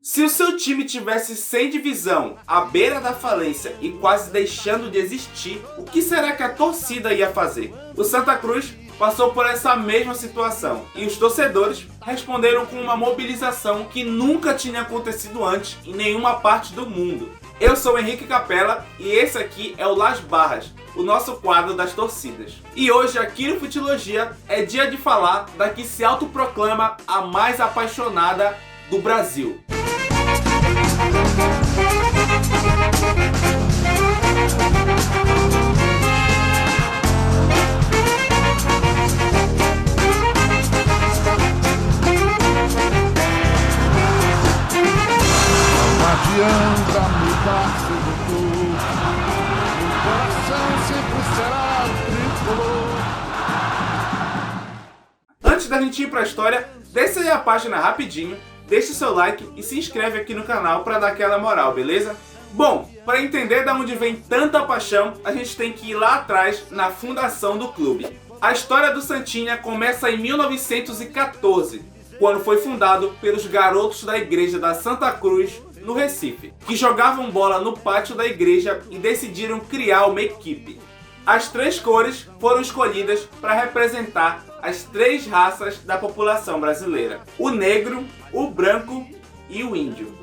Se o seu time tivesse sem divisão, à beira da falência e quase deixando de existir, o que será que a torcida ia fazer? O Santa Cruz passou por essa mesma situação e os torcedores responderam com uma mobilização que nunca tinha acontecido antes em nenhuma parte do mundo. Eu sou o Henrique Capella e esse aqui é o Las Barras, o nosso quadro das torcidas. E hoje aqui no Futilogia é dia de falar da que se autoproclama a mais apaixonada do Brasil. Não adianta mudar seu doutor, o coração sempre será tricolor. Antes da gente ir pra história, desce aí a página rapidinho, deixe seu like e se inscreve aqui no canal para dar aquela moral, beleza? Bom, para entender de onde vem tanta paixão, a gente tem que ir lá atrás na fundação do clube. A história do Santinha começa em 1914, quando foi fundado pelos garotos da igreja da Santa Cruz, no Recife, que jogavam bola no pátio da igreja e decidiram criar uma equipe. As três cores foram escolhidas para representar as três raças da população brasileira: o negro, o branco e o índio.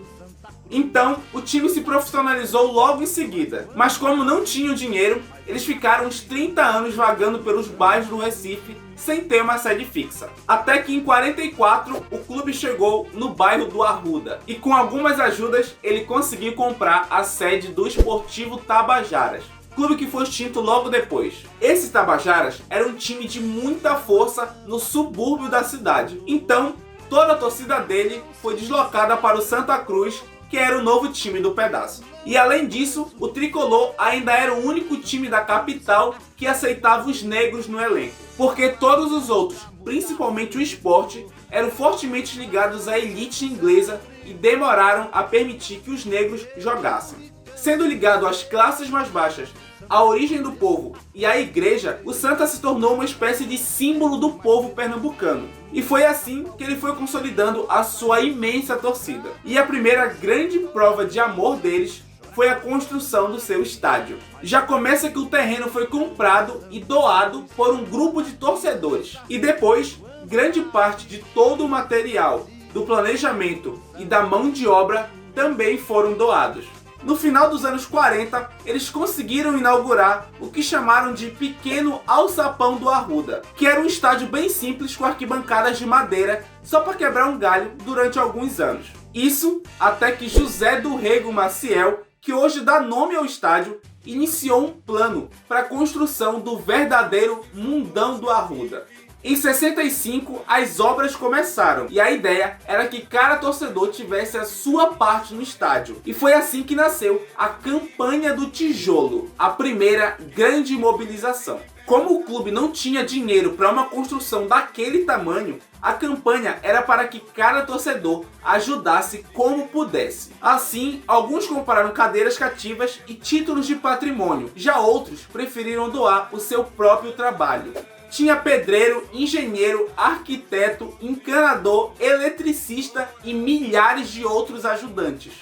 Então, o time se profissionalizou logo em seguida, mas como não tinham dinheiro, eles ficaram uns 30 anos vagando pelos bairros do Recife sem ter uma sede fixa. Até que em 44 o clube chegou no bairro do Arruda e com algumas ajudas ele conseguiu comprar a sede do Esportivo Tabajaras, clube que foi extinto logo depois. Esse Tabajaras era um time de muita força no subúrbio da cidade, então toda a torcida dele foi deslocada para o Santa Cruz, que era o novo time do pedaço. E além disso, o Tricolor ainda era o único time da capital que aceitava os negros no elenco, porque todos os outros, principalmente o Sport, eram fortemente ligados à elite inglesa e demoraram a permitir que os negros jogassem. Sendo ligado às classes mais baixas, à origem do povo e à igreja, o Santa se tornou uma espécie de símbolo do povo pernambucano. E foi assim que ele foi consolidando a sua imensa torcida. E a primeira grande prova de amor deles foi a construção do seu estádio. Já começa que o terreno foi comprado e doado por um grupo de torcedores. E depois, grande parte de todo o material, do planejamento e da mão de obra também foram doados. No final dos anos 40, eles conseguiram inaugurar o que chamaram de Pequeno Alçapão do Arruda, que era um estádio bem simples com arquibancadas de madeira, só para quebrar um galho durante alguns anos. Isso até que José do Rego Maciel, que hoje dá nome ao estádio, iniciou um plano para a construção do verdadeiro Mundão do Arruda. Em 65, as obras começaram e a ideia era que cada torcedor tivesse a sua parte no estádio. E foi assim que nasceu a Campanha do Tijolo, a primeira grande mobilização. Como o clube não tinha dinheiro para uma construção daquele tamanho, a campanha era para que cada torcedor ajudasse como pudesse. Assim, alguns compraram cadeiras cativas e títulos de patrimônio, já outros preferiram doar o seu próprio trabalho. Tinha pedreiro, engenheiro, arquiteto, encanador, eletricista e milhares de outros ajudantes.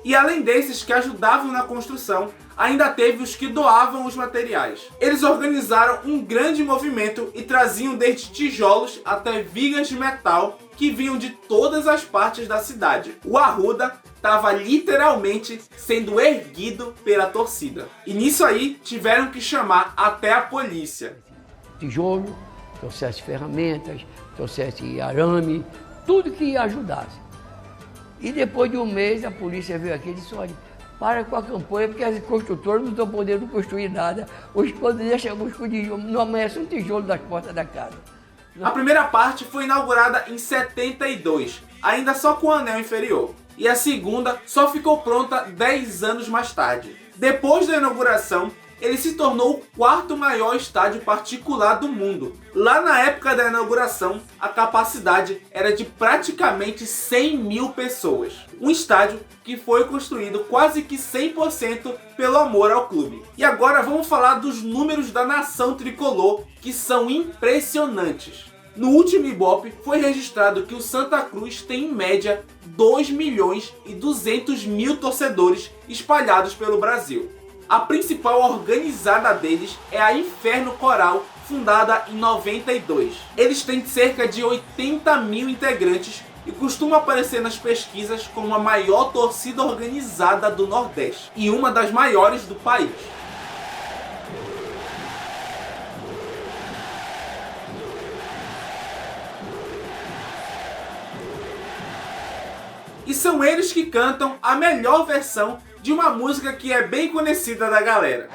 E além desses que ajudavam na construção, ainda teve os que doavam os materiais. Eles organizaram um grande movimento e traziam desde tijolos até vigas de metal que vinham de todas as partes da cidade. O Arruda estava literalmente sendo erguido pela torcida. E nisso aí tiveram que chamar até a polícia. Tijolo, trouxesse ferramentas, trouxesse arame, tudo que ajudasse. E depois de um mês a polícia veio aqui e disse: olha, para com a campanha porque as construtoras não estão podendo construir nada. Hoje quando deixamos com tijolo, não amanhece um tijolo das portas da casa. A primeira parte foi inaugurada em 72, ainda só com o anel inferior. E a segunda só ficou pronta 10 anos mais tarde. Depois da inauguração, ele se tornou o quarto maior estádio particular do mundo. Lá na época da inauguração, a capacidade era de praticamente 100 mil pessoas. Um estádio que foi construído quase que 100% pelo amor ao clube. E agora vamos falar dos números da nação tricolor, que são impressionantes. No último Ibope foi registrado que o Santa Cruz tem em média 2.200.000 torcedores espalhados pelo Brasil. A principal organizada deles é a Inferno Coral, fundada em 92. Eles têm cerca de 80.000 integrantes e costuma aparecer nas pesquisas como a maior torcida organizada do Nordeste e uma das maiores do país. E são eles que cantam a melhor versão de uma música que é bem conhecida da galera.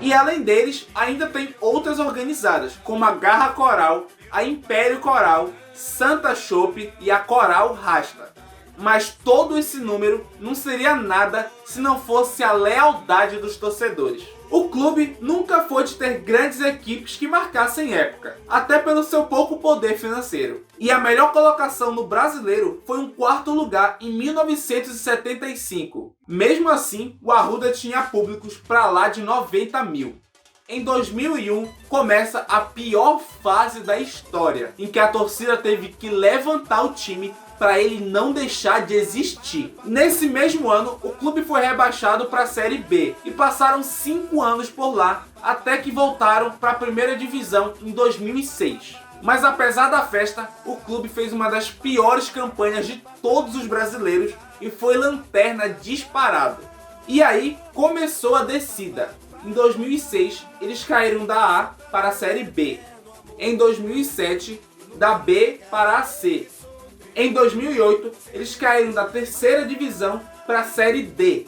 E além deles, ainda tem outras organizadas, como a Garra Coral, a Império Coral, Santa Chope e a Coral Rasta. Mas todo esse número não seria nada se não fosse a lealdade dos torcedores. O clube nunca foi de ter grandes equipes que marcassem época, até pelo seu pouco poder financeiro. E a melhor colocação no Brasileiro foi um 4º lugar em 1975. Mesmo assim, o Arruda tinha públicos para lá de 90.000. Em 2001, começa a pior fase da história, em que a torcida teve que levantar o time para ele não deixar de existir. Nesse mesmo ano, o clube foi rebaixado para a Série B e passaram 5 anos por lá, até que voltaram para a primeira divisão em 2006. Mas apesar da festa, o clube fez uma das piores campanhas de todos os brasileiros e foi lanterna disparado. E aí começou a descida. Em 2006, eles caíram da A para a Série B. Em 2007, da B para a C. Em 2008, eles caíram da 3ª divisão para a Série D.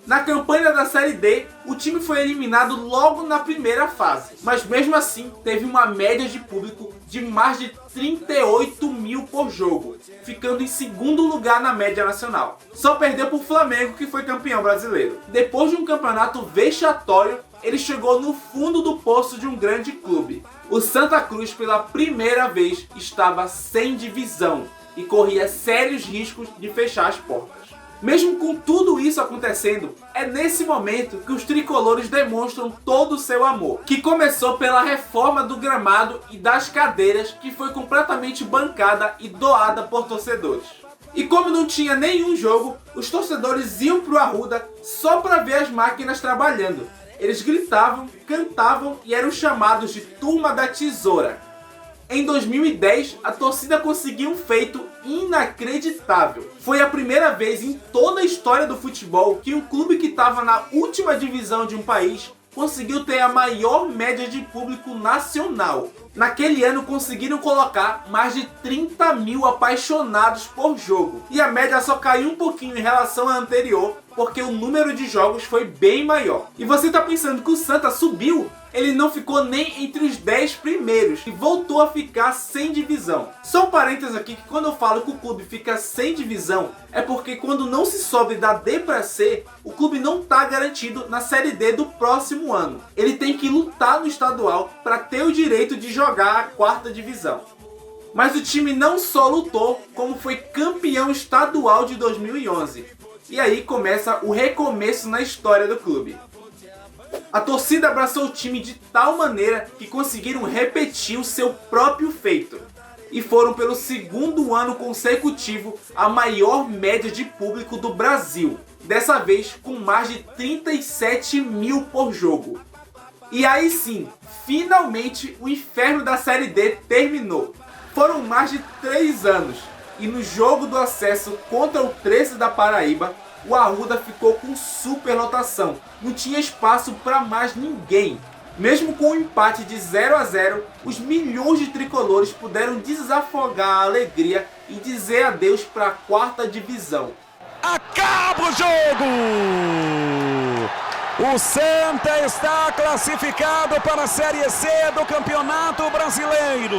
Na campanha da Série D, o time foi eliminado logo na primeira fase, mas mesmo assim teve uma média de público de mais de 38.000 por jogo, ficando em 2º lugar na média nacional. Só perdeu para o Flamengo, que foi campeão brasileiro. Depois de um campeonato vexatório, ele chegou no fundo do poço de um grande clube. O Santa Cruz, pela primeira vez, estava sem divisão e corria sérios riscos de fechar as portas. Mesmo com tudo isso acontecendo, é nesse momento que os tricolores demonstram todo o seu amor, que começou pela reforma do gramado e das cadeiras, que foi completamente bancada e doada por torcedores. E como não tinha nenhum jogo, os torcedores iam pro Arruda só para ver as máquinas trabalhando. Eles gritavam, cantavam e eram chamados de Turma da Tesoura. Em 2010, a torcida conseguiu um feito inacreditável. Foi a primeira vez em toda a história do futebol que um clube que estava na última divisão de um país conseguiu ter a maior média de público nacional. Naquele ano conseguiram colocar mais de 30.000 apaixonados por jogo. E a média só caiu um pouquinho em relação à anterior, porque o número de jogos foi bem maior. E você está pensando que o Santa subiu? Ele não ficou nem entre os 10 primeiros e voltou a ficar sem divisão. Só um parênteses aqui, que quando eu falo que o clube fica sem divisão, é porque quando não se sobe da D para C, o clube não está garantido na Série D do próximo ano. Ele tem que lutar no estadual para ter o direito de jogar a 4ª divisão. Mas o time não só lutou, como foi campeão estadual de 2011. E aí começa o recomeço na história do clube. A torcida abraçou o time de tal maneira que conseguiram repetir o seu próprio feito. E foram pelo 2º ano consecutivo a maior média de público do Brasil. Dessa vez com mais de 37.000 por jogo. E aí sim, finalmente o inferno da Série D terminou. Foram mais de 3 anos. E no jogo do acesso contra o 13 da Paraíba, o Arruda ficou com superlotação. Não tinha espaço para mais ninguém. Mesmo com um empate de 0-0, os milhões de tricolores puderam desafogar a alegria e dizer adeus para a 4ª divisão. Acaba o jogo! O Santa está classificado para a Série C do Campeonato Brasileiro.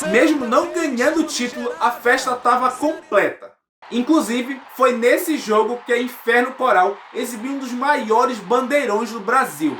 Mesmo não ganhando o título, a festa estava completa. Inclusive, foi nesse jogo que a Inferno Coral exibiu um dos maiores bandeirões do Brasil.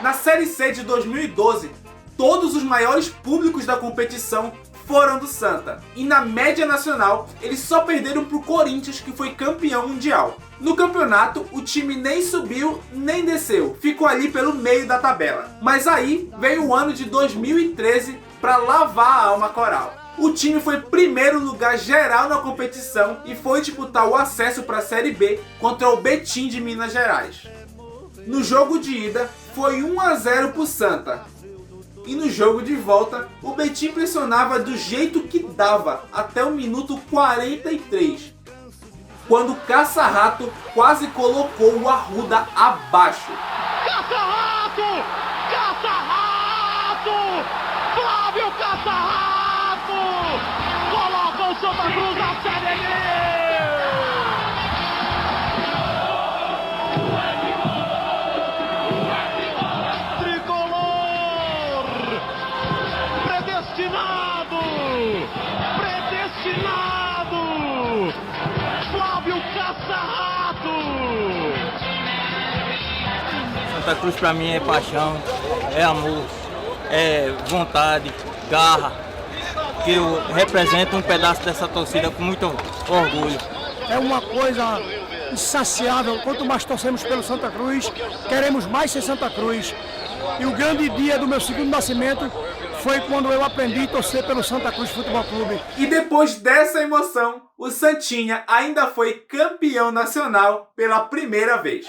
Na Série C de 2012, todos os maiores públicos da competição foram do Santa. E na média nacional, eles só perderam para o Corinthians, que foi campeão mundial. No campeonato, o time nem subiu nem desceu, ficou ali pelo meio da tabela. Mas aí veio o ano de 2013 para lavar a alma coral. O time foi primeiro lugar geral na competição e foi disputar o acesso para a Série B contra o Betim de Minas Gerais. No jogo de ida, foi 1-0 para o Santa. E no jogo de volta, o Betim pressionava do jeito que dava, até o minuto 43, quando o Caça-Rato quase colocou o Arruda abaixo. Caça-Rato! Caça-Rato! Flávio Caça-Rato! Coloca o Santa Cruz na Série B! Predestinado! Flávio Caça-Rato! Santa Cruz pra mim é paixão, é amor, é vontade, garra, que eu represento um pedaço dessa torcida com muito orgulho. É uma coisa insaciável, quanto mais torcemos pelo Santa Cruz, queremos mais ser Santa Cruz. E o grande dia do meu segundo nascimento foi quando eu aprendi a torcer pelo Santa Cruz Futebol Clube. E depois dessa emoção, o Santinha ainda foi campeão nacional pela primeira vez.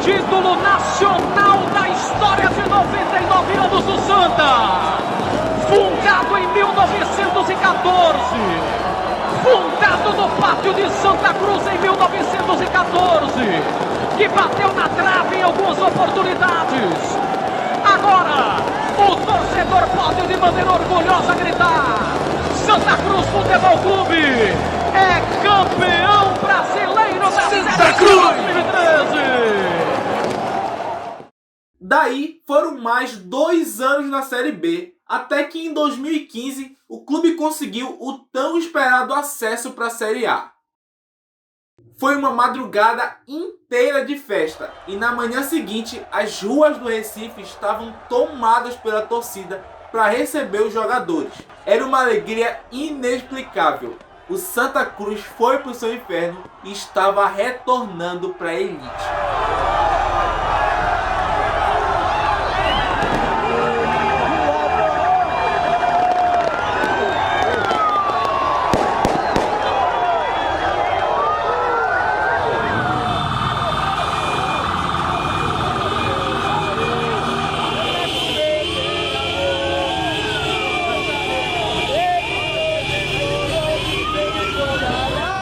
Título nacional da história de 99 anos do Santa, fundado em 1914, fundado no pátio de Santa Cruz em 1914, que bateu na trave em algumas oportunidades. Agora, o torcedor pode de maneira orgulhosa gritar: Santa Cruz Futebol Clube é campeão brasileiro da Santa Cruz 2013. Daí foram mais 2 anos na Série B, até que em 2015 o clube conseguiu o tão esperado acesso para a Série A. Foi uma madrugada inteira de festa e na manhã seguinte as ruas do Recife estavam tomadas pela torcida para receber os jogadores. Era uma alegria inexplicável. O Santa Cruz foi para o seu inferno e estava retornando para a elite.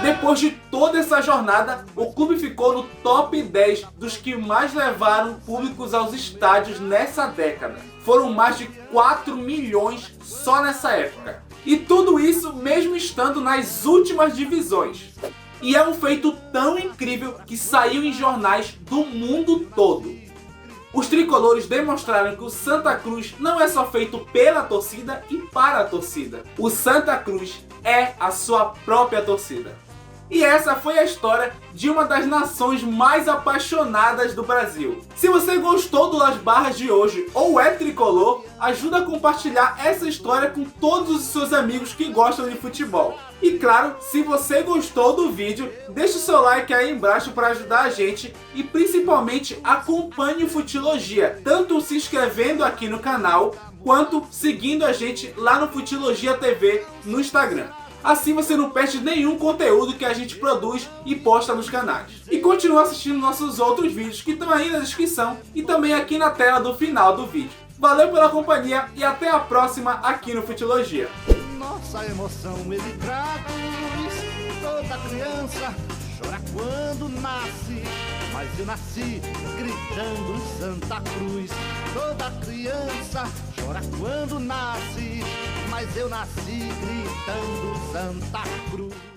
Depois de toda essa jornada, o clube ficou no top 10 dos que mais levaram públicos aos estádios nessa década. Foram mais de 4 milhões só nessa época. E tudo isso mesmo estando nas últimas divisões. E é um feito tão incrível que saiu em jornais do mundo todo. Os tricolores demonstraram que o Santa Cruz não é só feito pela torcida e para a torcida. O Santa Cruz é a sua própria torcida. E essa foi a história de uma das nações mais apaixonadas do Brasil. Se você gostou do Las Barras de hoje ou é tricolor, ajuda a compartilhar essa história com todos os seus amigos que gostam de futebol. E claro, se você gostou do vídeo, deixe o seu like aí embaixo para ajudar a gente e principalmente acompanhe o Futilogia, tanto se inscrevendo aqui no canal, quanto seguindo a gente lá no Futilogia TV no Instagram. Assim você não perde nenhum conteúdo que a gente produz e posta nos canais. E continua assistindo nossos outros vídeos que estão aí na descrição e também aqui na tela do final do vídeo. Valeu pela companhia e até a próxima aqui no Futilogia. Nossa emoção ele traduz. Toda criança chora quando nasce, mas eu nasci gritando Santa Cruz. Toda criança chora quando nasce, mas eu nasci gritando Santa Cruz.